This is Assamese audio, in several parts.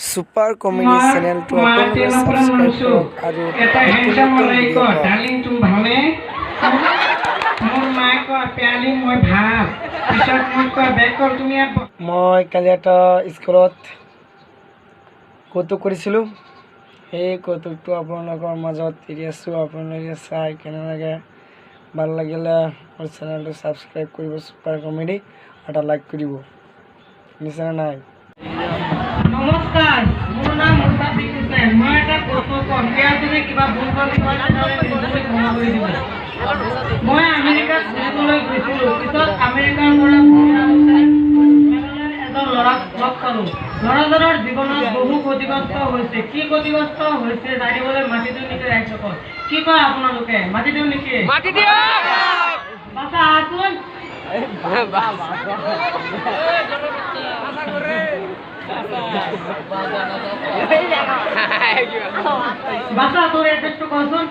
सुपर कॉमेडी चैनल तो आपलोगे सब्सक्राइब करो আৰু এটা হ্যান্ডসাম মালাইকো ডাৰ্লিং তুমি ভালে মোৰ মাই কয় প্যালি মই ভাল পিছত মই কয় বেকৰ তুমি মই কালি এটা স্কুলত কৌতুক কৰিছিলোঁ এই কৌতুকটো আপোনালোকৰ মাজত এৰি আছোঁ আপোনালোকে চাই কেনে লাগে ভাল লাগিলে মোৰ চেনেলটো সাবস্ক্ৰাইব কৰিব সুপাৰ কমেডি এটা লাইক কৰিব নিশ্চয় নাই নমস্কাৰ মোৰ নাম মুস্তাফ বিকিছেন মই এটা কৌতুক কম ইয়াৰ যদি কিবা ভুল কৰি মই ক্ষমা কৰি দিব মই আমেৰিকাত ফুৰিবলৈ গৈছিলোঁ পিছত আমেৰিকাৰ পৰা এজন ল'ৰাক লগ পালোঁ ল'ৰাজনৰ জীৱনত বহু ক্ষতিগ্ৰস্ত হৈছে কি ক্ষতিগ্ৰস্ত হৈছে জানিবলৈ মাতি দিওঁ নেকি ৰাইজসকল কি কয় আপোনালোকে মাতি দিওঁ নেকি মাতি দিয়ক বাছা আছোন বাছা তোর এড্রেসটা কখন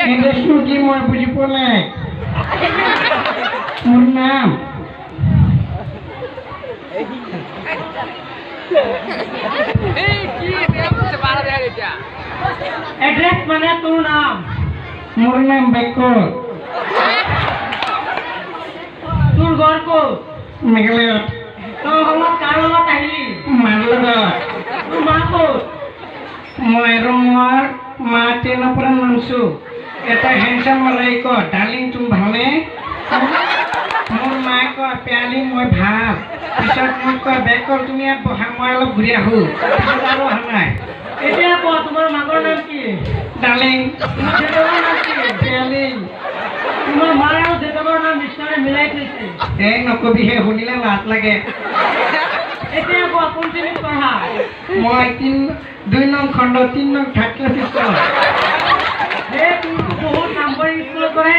এড্রেসটা কি মই বুঝি পোৱা নাই মোৰ নাম एड्रेस माने तोर नाम मोर नाम बेकर तोर घर को मेघालय तो हम कारोलत आइली मारलगा तोर मा को মই ৰঙৰ মাতে নপৰা নামছো এটা হ্যান্ডসাম মালাইকো ডাৰ্লিং তুমি ভালে মোৰ মাই কয় প্যালি মই ভাল পিছত মই কয় বেকৰ তুমি বহা মই অলপ ঘূৰি আহো পিছত আৰু অহা নাই এতিয়া কোৱা তোমাৰ মাকৰ নাম কি ডাৰ্লিং তোমাৰ দেউতাকৰ নাম কি প্যালি তোমাৰ মাৰ আৰু দেউতাকৰ নাম নিশ্চয় মিলাই থৈছে এই নকবি হে শুনিলে লাজ লাগে এতিয়া কোৱা কোন শ্ৰেণীত পঢ়া মই 2 নং খণ্ড 3 নং থাৰ্ড ক্লাছ স্কুল হে তুমি বহুত নম্বৰ স্কুল কৰে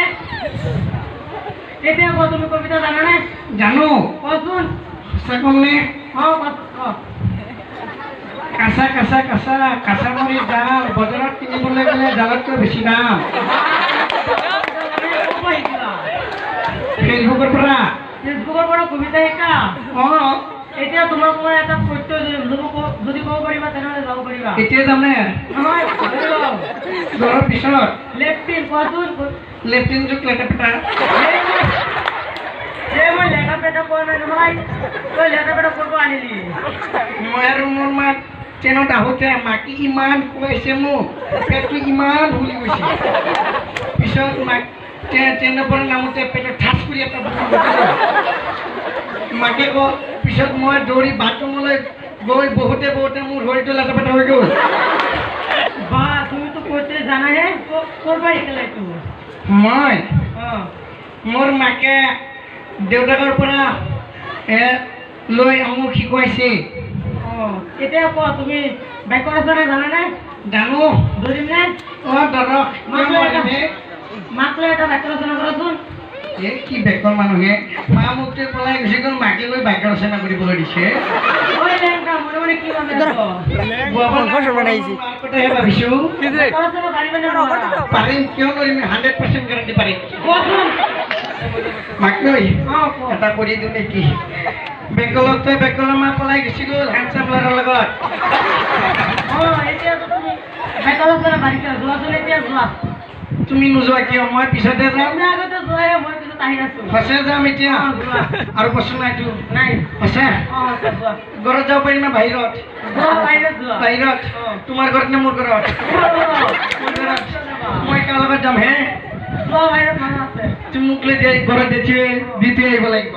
এতিয়া কোৱা তুমি কবিতা জানা নে জানো কোৱাচোন সঁচা কমনে কাঁচা কাঁচা কাঁচা কাঁচা মৰি জাল বজাৰত কিনিবলৈ গ'লে জালতকৈ বেছি দাম ফেচবুকৰ পৰা কবিতা শিকা এতিয়া তোমাৰ পৰা এটা সত্য যদি ক'ব পাৰিবা তেনেহ'লে যাব পাৰিবা এতিয়া যামনে নহয় ঘৰৰ পিছত লেফ্টিন কোৱাচোন লেফ্টিন যুগ লেটা পেটা মই লেটা পেটা কোৱা নাই নহয় তই লেটা পেটা ক'ৰ পৰা আনিলি মই আৰু মোৰ মাক ট্ৰেইনত আহোঁতে মাকে ইমান কৈছে মোক পেটটো ইমান ফুলি গৈছে পিছত মাক ট্ৰেইনৰ পৰা নামোতে পেটত ঠাচ কৰি এটা মাকে কয় পিছত মই দৌৰি বাথৰুমলৈ গৈ বহুতে মোৰ ভৰিটো লেটা পেটা হৈ গ'ল বা তুমিতো কৈছে জানাহে ক'ৰ পৰা শিকিলা এইটো মই মোৰ মাকে দেউতাকৰ পৰা লৈ মোক শিকাইছে এতিয়া কোৱা তুমি বেকৰ আছনে জানানে জানো ধৰিম নে ধৰক মাক লৈ এটা বেকৰ ৰচনা কৰাচোন কি বেকৰ মানুহে মা মোকতে পলাই গুচি গ'ল মাকে লৈ বাইকৰ ৰচনা কৰিবলৈ দিছে পাৰিম কিয় কৰিম 100% গেৰাণ্টি পাৰিম মাক লৈ এটা কৰি দিওঁ নেকি বেকলতে বেকলৰ মা পলাই গুচি গ'ল হ্যান্ডসাম ল'ৰাৰ লগত তুমি নোযোৱা কিয় মই পিছতে যাম সঁচা যাম এতিয়া আৰু বস্তু নাইতো নাই সঁচা ঘৰত যাব পাৰিম না বাহিৰত বাহিৰত তোমাৰ ঘৰত নে মোৰ ঘৰত মই কাৰ লগত যাম হে তুমি মোক লৈ ঘৰত দি থৈ আহিব লাগিব